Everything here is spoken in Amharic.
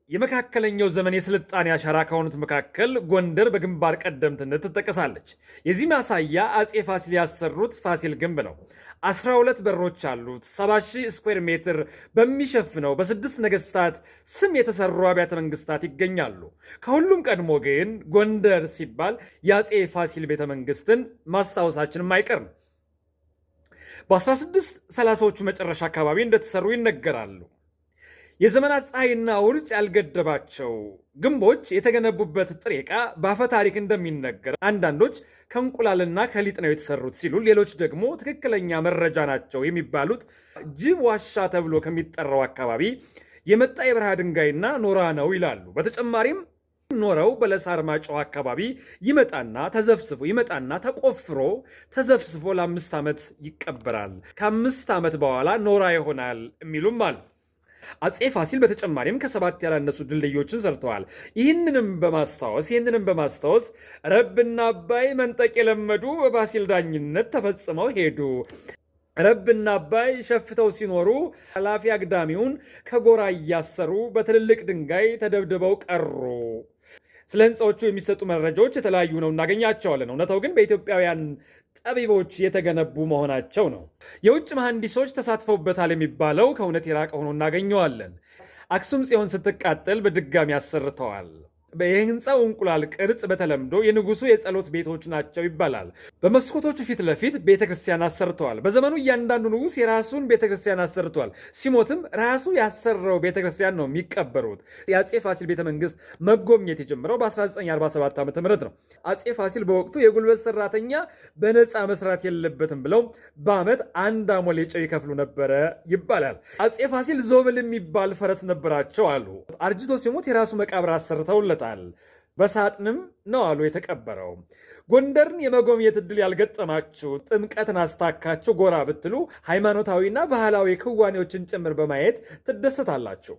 የመካከለኛው ዘመን የስልጣኔ አሻራ ከሆኑት መካከል ጎንደር በግንባር ቀደምትነት ትጠቀሳለች። የዚህ ማሳያ አጼ ፋሲል ያሰሩት ፋሲል ግንብ ነው። 12 በሮች አሉት። 70,000 ስኩዌር ሜትር በሚሸፍነው በስድስት ነገስታት ስም የተሰሩ አብያተ መንግስታት ይገኛሉ። ከሁሉም ቀድሞ ግን ጎንደር ሲባል የአጼ ፋሲል ቤተ መንግስትን ማስታወሳችንም አይቀርም። በ1630ዎቹ መጨረሻ አካባቢ እንደተሰሩ ይነገራሉ። የዘመናት ፀሐይና ውርጭ ያልገደባቸው ግንቦች የተገነቡበት ጥሬ ዕቃ በአፈ ታሪክ እንደሚነገር አንዳንዶች ከእንቁላልና ከሊጥ ነው የተሰሩት ሲሉ፣ ሌሎች ደግሞ ትክክለኛ መረጃ ናቸው የሚባሉት ጅብ ዋሻ ተብሎ ከሚጠራው አካባቢ የመጣ የበረሃ ድንጋይና ኖራ ነው ይላሉ። በተጨማሪም ኖረው በለሳ አርማጭሆ አካባቢ ይመጣና ተቆፍሮ ተዘፍስፎ ለ5 ዓመት ይቀበራል። ከ5 ዓመት በኋላ ኖራ ይሆናል የሚሉም አሉ። አጼ ፋሲል በተጨማሪም ከ7 ያላነሱ ድልድዮችን ሰርተዋል። ይህንንም በማስታወስ ረብና አባይ መንጠቅ የለመዱ በፋሲል ዳኝነት ተፈጽመው ሄዱ። ረብና አባይ ሸፍተው ሲኖሩ ኃላፊ አግዳሚውን ከጎራ እያሰሩ በትልልቅ ድንጋይ ተደብድበው ቀሩ። ስለ ህንፃዎቹ የሚሰጡ መረጃዎች የተለያዩ ነው፣ እናገኛቸዋለን። እውነታው ግን በኢትዮጵያውያን ጠቢቦች የተገነቡ መሆናቸው ነው። የውጭ መሐንዲሶች ተሳትፈውበታል የሚባለው ከእውነት የራቀ ሆኖ እናገኘዋለን። አክሱም ጽዮን ስትቃጠል በድጋሚ አሰርተዋል። የህንፃው እንቁላል ቅርጽ በተለምዶ የንጉሱ የጸሎት ቤቶች ናቸው ይባላል። በመስኮቶቹ ፊት ለፊት ቤተክርስቲያን አሰርተዋል። በዘመኑ እያንዳንዱ ንጉስ የራሱን ቤተክርስቲያን አሰርተዋል። ሲሞትም ራሱ ያሰራው ቤተክርስቲያን ነው የሚቀበሩት። የአጼ ፋሲል ቤተመንግስት መጎብኘት የጀመረው በ1947 ዓ.ም ነው። አጼ ፋሲል በወቅቱ የጉልበት ሰራተኛ በነፃ መስራት የለበትም ብለው በዓመት 1 አሞሌ ጨው ይከፍሉ ነበረ ይባላል። አጼ ፋሲል ዞብል የሚባል ፈረስ ነበራቸው አሉ። አርጅቶ ሲሞት የራሱ መቃብር አሰርተውለታል። በሳጥንም ነው አሉ የተቀበረው። ጎንደርን የመጎብኘት ዕድል ያልገጠማችሁ ጥምቀትን አስታካችሁ ጎራ ብትሉ ሃይማኖታዊና ባህላዊ ክዋኔዎችን ጭምር በማየት ትደሰታላችሁ።